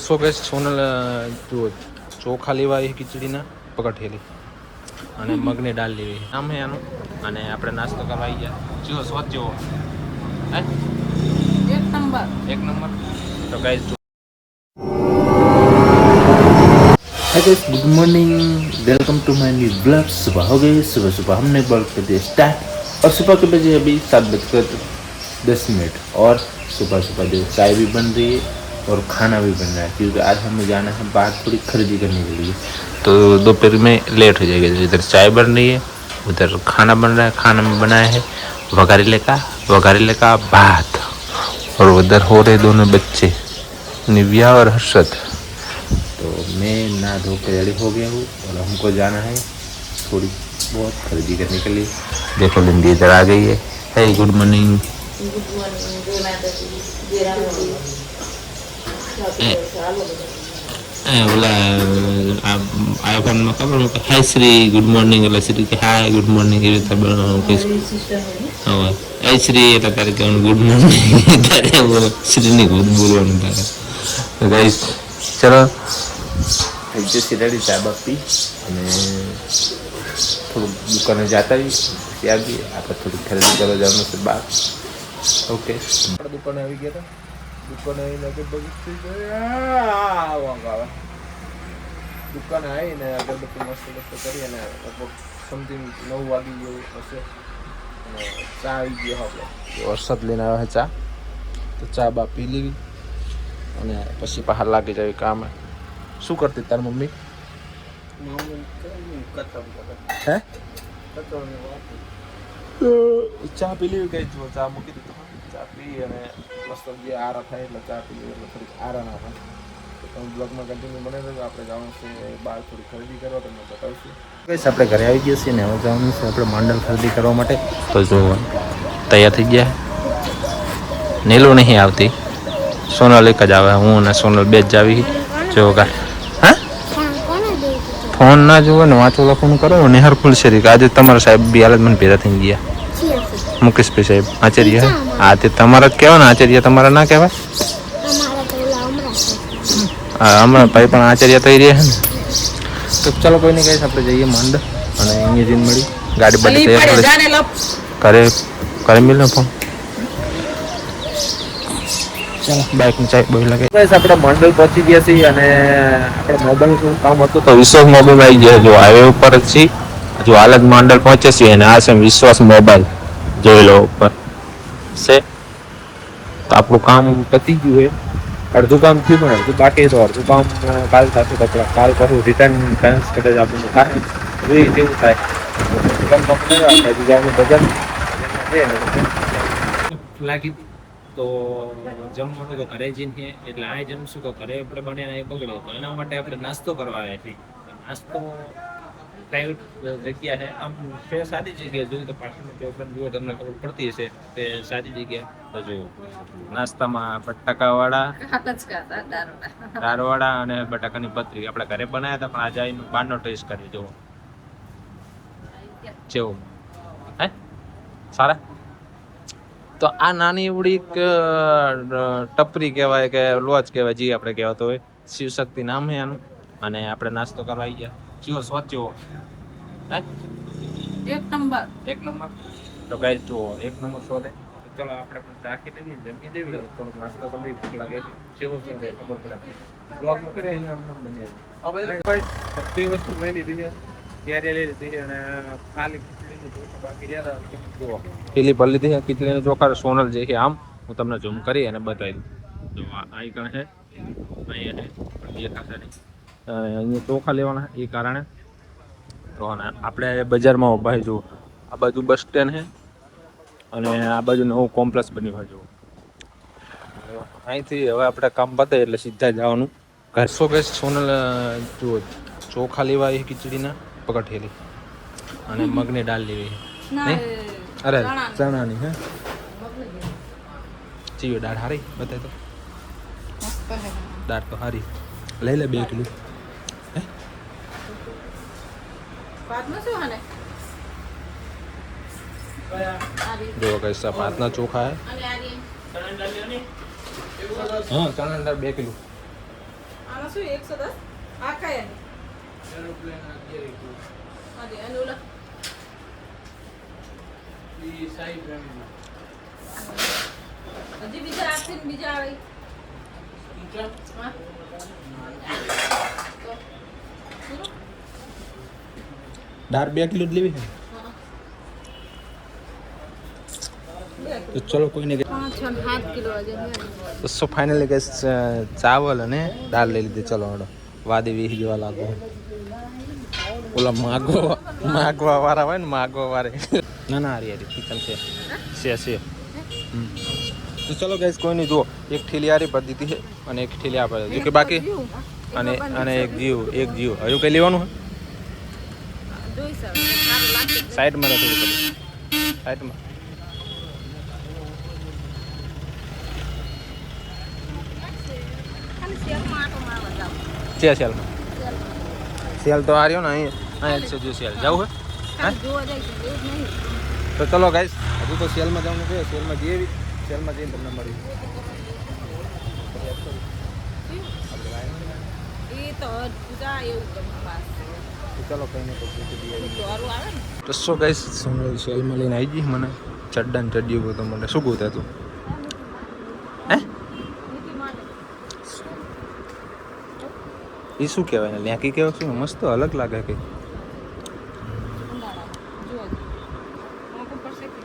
સો gas Sonal જો ચોખા લેવા આવી ખીચડીના પકઠેલી અને મગની દાળ લેવી આમ હે આનું અને આપણે નાસ્તો કરવા આવી ગયા જો સ્વાદ જેવો હે એક નંબર તો guys hi guys, good morning, welcome to my new blog. सुबह हो गई, सुबह सुबह हमने ब्लॉग कर दिया स्टार्ट और सुबह के बजे अभी 7:10 और सुबह सुबह जो चाय भी बन रही है और खाना भी बन रहा है क्योंकि आज हमें जाना है बाहर थोड़ी खरीदी करने के लिए। तो दोपहर में लेट हो जाएगी। इधर चाय बन रही है, उधर खाना बन रहा है। खाना में बनाया है वघारेले का भात और उधर हो रहे दोनों बच्चे निव्या और हर्षद। तो मैं नहा धो के रेडी हो गया हूँ और हमको जाना है थोड़ी बहुत खरीदी करने के लिए। देखो लिंदी इधर आ गई है। हे गुड मॉर्निंग। बोला आईफोन में खबर हाय श्री गुड मॉर्निंग એટલે શ્રી કે હાય ગુડ મોર્નિંગ એ રીતે હા એ શ્રી એટલે તારે કહેવાનું ગુડ મોર્નિંગ તારે શ્રીની ગુડ બોલવાનું તારે તો ગાઈસ ચલો જે સીધાડી ચા બાપી અને થોડુંક દુકાને જતા આવી ત્યાં બી આપણે થોડીક ખરીદી કરવા જવાનું છે બહાર। ઓકે આપણે દુકાને આવી ગયા હતા દુકાને આવીને અગરબત્તી દુકાને આવીને અગરબત્તી મસ્ત કરી અને લગભગ સમથિંગ 9 વાગી ગયું હશે અને ચા આવી ગયો આપણે વરસાદ લઈને આવ્યા છે ચા તો ચા બા પી લેવી અને પછી બહાર લાગી જાય કામે। શું કરતી તાર મમ્મી હે ચા પી લેવી કઈ જો ચા મૂકી દીધું ચા પી અને મસ્ત જે આરા થાય એટલે ચા પી લેવી એટલે થોડીક આરા ના થાય તો તમે બ્લોગમાં કન્ટિન્યુ બને રહેજો। આપણે જવાનું છે બહાર થોડી ખરીદી કરવા તમને બતાવશું। ગાઈસ આપણે ઘરે આવી ગયા છીએ ને હવે જવાનું છે આપણે માંડલ ખરીદી કરવા માટે। તો જો તૈયાર થઈ ગયા નીલું નહીં આવતી સોનલ એક જ આવે હું અને સોનલ બે જ આવી જો કા ફોન ના જોવે ને વાંચો લખવાનું કરો ને હરખુલ શરીર આજે તમારા સાહેબ બી હાલત મને ભેગા થઈ ગયા મુકેશભાઈ સાહેબ આચાર્ય હા તે તમારા જ કહેવાય ને આચાર્ય તમારા ના કહેવાય હા હમણાં ભાઈ પણ આચાર્ય થઈ રહ્યા છે ને તો ચાલો કોઈ નહીં કહીશ આપણે જઈએ માંડ અને અહીંયા જઈને મળી ગાડી બાડી તૈયાર કરે કરે મિલ ને ફોન ચાલો બાઇક ની ચાય બહુ લાગે ગાઈસ આપણે મંડળ પહોંચી ગયા છીએ અને આપણે મોબાઈલ કામ હતું તો વિશ્વાસ મોબાઈલ આવી ગયા જો હાઈવે ઉપર જ છીએ જો હાલ જ મંડળ પહોંચે છીએ અને આ છે વિશ્વાસ મોબાઈલ જોઈ લો ઉપર છે તો આપણું કામ પતી ગયું છે અડધું કામ થયું પણ અડધું બાકી તો અડધું કામ કાલ થશે તો કાલ પાછું રિટર્ન ટ્રાન્સ કદાચ આપણને થાય એવું થાય લાગી તો જમવાનું તો ઘરે જઈને એટલે આ જમશું તો ઘરે આપણે બને એ બગડે તો એના માટે આપણે નાસ્તો કરવા આવ્યા છીએ નાસ્તો પ્રાઇવેટ જગ્યા છે આમ છે સારી જગ્યા જોઈએ તો પાછળનું પ્રોગ્રામ જુઓ તમને ખબર પડતી હશે તે સારી જગ્યા તો જો નાસ્તામાં બટાકાવાળા દાળવાળા અને બટાકાની પતરી આપણે ઘરે બનાવ્યા હતા પણ આજે આવીને બહારનો ટેસ્ટ કરી જુઓ જેવો હે સારા તો આ નાની એવડી ટપરી કહેવાય કે લોજ કહેવાય જે આપણે કહેવાતો હોય શિવશક્તિ નામ છે આનું અને આપણે નાસ્તો કરવા આવી ગયા જીવો સ્વચ્છો એક નંબર તો ગાઈસ જો એક નંબર શોધે ચલો આપણે પણ ચાખી લઈએ જમી દેવી થોડો નાસ્તો કરી ભૂખ લાગે કેવો છે ખબર પડે બ્લોગ કરે હવે બધી વસ્તુ લઈ લીધી ત્યારે લઈ લીધી અને ખાલી પેલી ભરી લીધી ખીચડીનો ચોખા સોનલ જે છે આમ હું તમને ઝૂમ કરી અને બતાવી દઉં જો અહીં કણ છે અહીંયા ચોખા લેવાના એ કારણે તો આપણે બજારમાં ભાઈ જો આ બાજુ બસ સ્ટેન્ડ છે અને આ બાજુ નવું કોમ્પ્લેક્સ બન્યું હોય જો અહીંથી હવે આપણે કામ પતે એટલે સીધા જવાનું ઘર સો ગેસ સોનલ જો ચોખા લેવા આવી ખીચડીના પકઠેલી અને મગની દાળ લેવી નહીં અરે ચણાની હે ચીવી દાળ હારી બતાય તો દાળ તો હારી લઈ લે 2 કિલો હે જો કૈસા ભાતના ચોખા હે हाँ चना दाल 2 किलो શું 110 આ કયા એરોપ્લેન 11 અરે અને ઓલા ઈ સાઈ ફેમિલી હજી બીજા આપશે ને બીજા આવે ઊંચા હા તો પૂરું? દાળ 2 કિલો જ લેવી છે હા. તો ચલો કોઈને 5-7 કિલો વજન છે. સો ફાઇનલી ગેસ ચાવલ અને દાળ લઈ લીધી. ચલો હડો વાદી વીહ જેવા લાગો ઓલા માગવા વાળા હોય ને માગવા વાળે ના હારી હારી કિચન છે તો ચલો ગેસ કોઈ નહીં જુઓ એક ઠેલી હારી પર દીધી છે અને એક ઠેલી આ પર જો કે બાકી અને એક જીવ હજુ કઈ લેવાનું હોય જોઈ સારું લાગશે સાઈડમાં નથી થોડું સાઈડમાં ખાલી શેરમાં આટો મારવા જાવ છે સેલમાં સેલ તો આ રહ્યો ને અહીં છે જો સેલ જવું હોય ખાલી જોવા જાય છે એવું જ નહીં તો ચલો ગાઈસ હજુ તો સેલમાં જવાનું છે સેલમાં જઈએ સેલમાં જઈને તમને મળી એ તો પૂજા એવું ગમે બસ ચલો કઈ નહીં દોરું આવે ને તો શું ગાઈસ સેલમાં લઈને આવી ગઈ મને ચડ્ડા ને ચડ્યું ગયું તો મને શું ગયું તું હે નીતિ માટે એ શું કહેવાય ને લ્યાકી કહેવાય શું મસ્ત અલગ લાગે કંઈ ઉંડાળા જો મોકો પડશે કે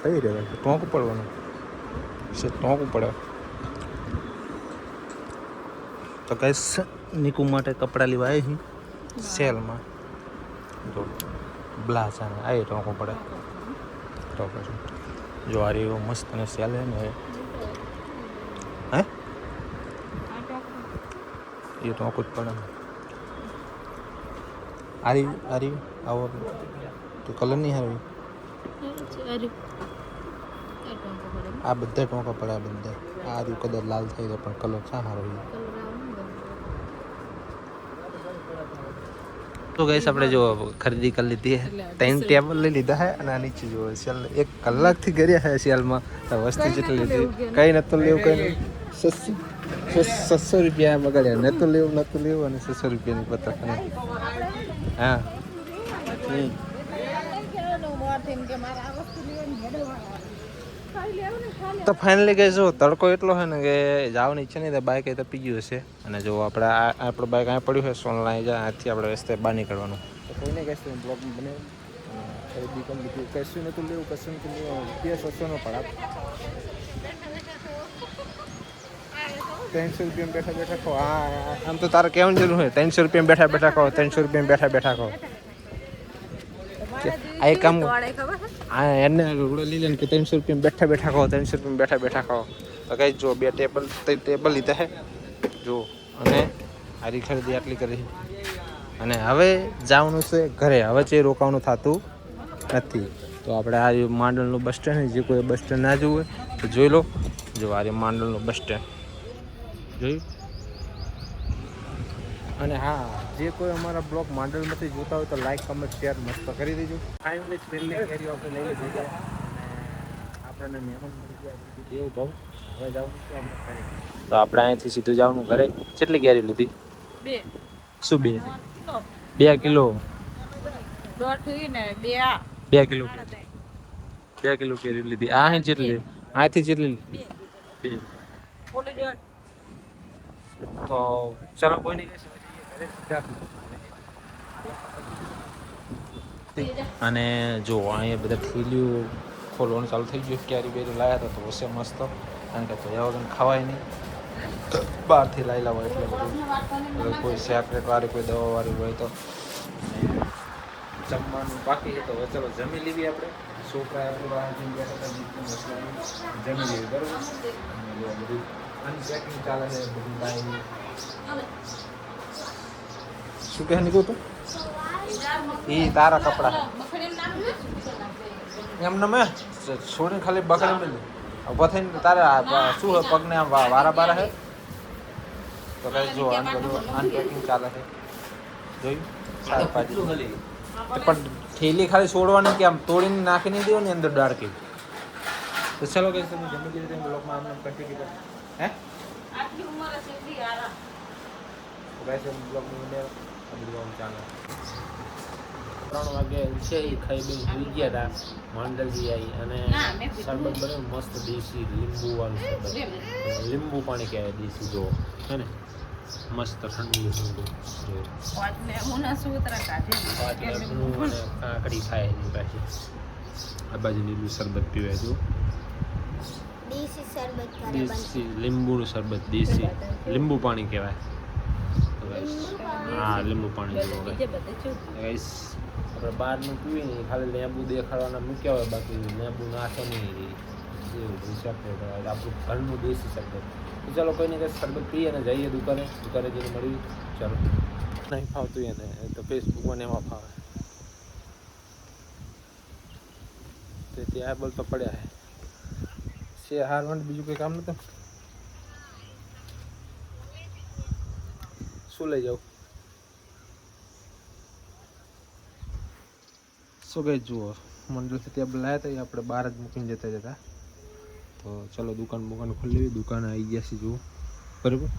થઈ રહે ટોંકું પડવાનું છે ટોંકું પડે તો ગાઈસ નીકુ માટે કપડાં લેવા આવી સેલમાં જો બ્લાઝા ને આ ટોંકું પડે તો પછી જો આ રહ્યો મસ્ત અને સેલ હે ને હે આ ટોક એ ટોંકું જ પડે આરી આવો તો કલર નહીં હારવી અરે આ બધા ટોંકા પડે આ બધા આ રહ્યું કદાચ લાલ થઈ જાય પણ કલર શા હારો તો ગઈસ આપણે જો ખરીદી કરી લીધી હે 3 ટેબલ લઈ લીધા હે અને આ નીચે જો સેલ 1 કલાકથી કર્યા હે સેલમાં તો વસ્તુ જેટલી લીધી કઈ નતું લેવું કઈ 600 રૂપિયા બગાડ્યા નતું લેવું અને 600 રૂપિયાની પતંગ હા તો ફાઇનલી ગઈ જો તડકો એટલો છે ને કે જવાની ઈચ્છા નહીં બાઇક એ તપી ગયું હશે અને જો આપણું બાઇક અહીંયા પડ્યું છે સોનલાઈ જાય આથી આપણે રસ્તે બહાર નીકળવાનું તો કોઈને કહીશું બ્લોગ બને ખરીદી કરી લીધું કશું નતું લેવું કશું નતું લેવું ₹200 પડે 300 રૂપિયા બેઠા ખો આમ તો તારે કહેવાની જરૂર હોય 300 રૂપિયા બેઠા ખો 300 રૂપિયા બેઠા ખો આ એક કામ હા એને લઈ લે કે 300 રૂપિયા બેઠા ખાઓ 300 રૂપિયા બેઠા ખાઓ તો કઈ જો 2 ટેબલ લીધા છે જો અને આરી ખરીદી આટલી કરી અને હવે જવાનું છે ઘરે હવે છે રોકાવાનું થતું નથી તો આપણે આ માંડલનું બસ સ્ટેન્ડ જે કોઈ બસ સ્ટેન્ડ ના જવું હોય તો જોઈ લો જો આ માંડલનું બસ સ્ટેન્ડ જોયું અને હા જે કોઈ અમારા બ્લોગ માંડલમાંથી જોતા હોય તો લાઈક કમેન્ટ શેર મસ્ત કરી દેજો ફાઇનલી છેલ્લી કેરીઓ આપણે લઈ લીધી છે અને આપણને મહેમાન મળી ગયા દેવ ભાવ હવે જવાનું છે આપણે ઘરે તો આપણે અહીંયાથી સીધું જવાનું ઘરે કેટલી કેરી લીધી 2 શું 2 કિલો દોઢ ને 2 કિલો 2 કિલો કેરી લીધી આ જેટલી અહીંથી જેટલી 2 તો ચલો કોઈ નહીં અને જો અહીંયા બધા ઠેલીઓ ખોલવાનું ચાલુ થઈ ગયું કેરી બેરી લાવ્યા હતા તો હશે મસ્ત કારણ કે ધોયા વગર ખવાય નહીં બહારથી લાવી લાવો એટલે બધું કોઈ સેપરેટ વાળી કોઈ દવા વાળી હોય તો જમવાનું બાકી છે તો હવે ચલો જમી લેવી આપણે છોકરા જમી લેવી બરાબર બધું અનપેકિંગ ચાલે છે બધું કાંઈ શું કહે નીકળું તું એ તારા કપડા એમને મેં છોડીને ખાલી બકડી મેં ઊભા થઈને તારે શું હોય પગને આમ વારા બારા હે તો કઈ જો બધું અનપેકિંગ ચાલે છે જોયું શાકભાજી પણ થેલી ખાલી છોડવાની કે આમ તોડીને નાખી નહીં દેવાની અંદર ડાળકી તો ચલો કઈ તમે જમી લીધું બ્લોકમાં આમને કન્ટિન્યુ કરો હે આટલી ઉંમર છે એટલી આરામ ગાઈસ બ્લોગ ની આ બધું આમ ચાલે 3 વાગે છે એ ખાઈ બી સુઈ ગયા હતા માંડલજી આવી અને શરબત બને મસ્ત દેશી લીંબુ વાળું શરબત લીંબુ પાણી કહેવાય દેશી જો હે ને મસ્ત ઠંડુ ઠંડુ કાકડી ખાય એની પાછી આ બાજુ લીલું શરબત પીવે જો દેશી લીંબુનું શરબત દેશી લીંબુ પાણી કહેવાય હા લીંબુ પાણી જેવું ગાઈસ આપણે બહારનું પીવી નહીં ખાલી લેબુ દેખાડવાના મૂક્યા હોય બાકી લેબુ નાખે નહીં એવું શરબત આપણું ઘરનું દેશી શરબત તો ચાલો કોઈ નહીં કંઈ શરબત પીએ ને જઈએ દુકાને જઈને મળીએ ચાલો નહીં ફાવતું એને તો ફેસબુકમાં એમાં ફાવે તે ત્યાં બોલ તો પડ્યા છે હાર માટે બીજું કંઈ કામ નતું શું લઈ જાઉં શું કહે જુઓ મંડળથી ત્યાં લાવ્યા હતા એ આપણે બહાર જ મૂકીને જતા તો ચલો દુકાન ખોલી દુકાન આવી ગયા છે જુઓ બરાબર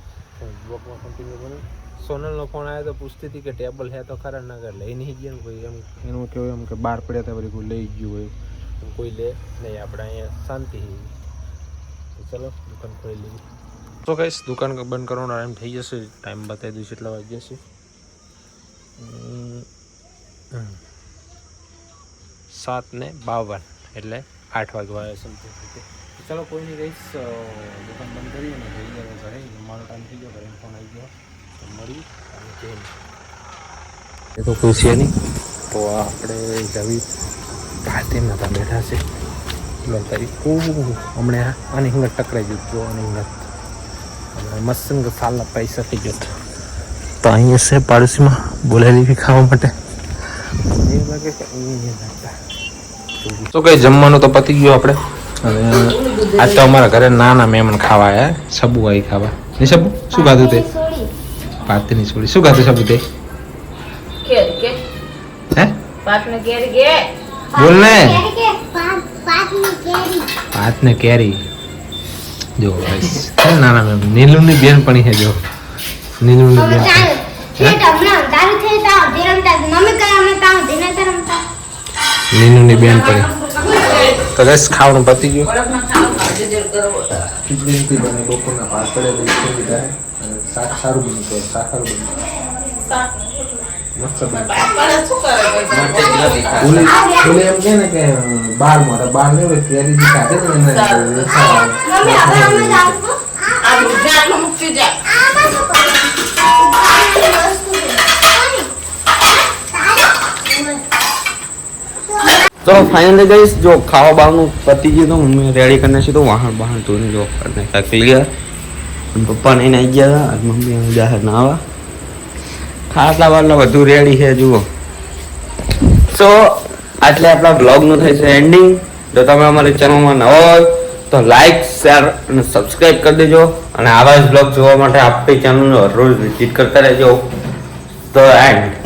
બ્લોકમાં કન્ટિન્યુ બને સોનલનો ફોન આવ્યો તો પૂછતી હતી કે ટેબલ હે તો ખરા ના કરે લઈ નહીં ગયા કોઈ એમ એનું કહેવું એમ કે બહાર પડ્યા હતા વળી કોઈ લઈ ગયું હોય કોઈ લે નહીં આપણે અહીંયા શાંતિ ચલો દુકાન ખોલી લીધી તો કહીશ દુકાન બંધ કરવાનો ટાઈમ થઈ જશે ટાઈમ બતાવી દઈશ એટલા વાગ્યા છે 7:52 એટલે 8 વાગવા આવ્યા સમથિંગ રીતે ચાલો કોઈ નહીં રહીશ દુકાન બંધ કરી અને જઈ ગયા ઘરે જમવાનો ટાઈમ થઈ ગયો ઘરે ફોન આવી ગયો તો મળી અને જઈને એ તો કોઈ છે નહીં તો આપણે જવી રાતે નતા બેઠા છે હમણાં આની હિંગત ટકરાઈ ગયું જો આની હિંગત હમણાં મસ્ત સાલના પૈસા થઈ ગયો તો અહીંયા છે પાડોશીમાં બોલાયેલી ખાવા માટે તો કઈ જમવાનું તો પતી ગયું આપણે અને આજ તો અમારા ઘરે નાના મહેમાન ખાવા આવ્યા સબુ આવી ખાવા નહીં સબુ શું ખાધું તે પાતની છોડી શું ખાધું સબુ તે હે બોલ ને પાત ને કેરી જો નાના મહેમાન નીલુની બેન પણ છે જો નીલુની બેન નીનુની બેન પડી તો બસ ખાવાનું પતી ગયું ખીચડી બને બપોરના ભાત પડે શાક સારું બન્યું તો શાક સારું બન્યું મસ્ત બન્યું એમ કે ને કે બાર ને કેરી સાથે तो फाइनली गाइस जो खावा बावनु पति जी तो मम्मी रेडी करने से तो वहां बाहर तो नहीं जो करने का क्लियर पप्पा नहीं आई गया था आज मम्मी जाहिर ना आवा खाटला वाला બધું રેડી છે જુઓ સો આટલે આપણા બ્લોગ નું થાય છે એન્ડિંગ જો તમે અમારી ચેનલમાં નવા હોય તો લાઈક શેર અને સબસ્ક્રાઇબ કરી દેજો અને આવા જ બ્લોગ જોવા માટે આપણી ચેનલને રોજ વિઝિટ કરતા રહેજો તો એન્ડ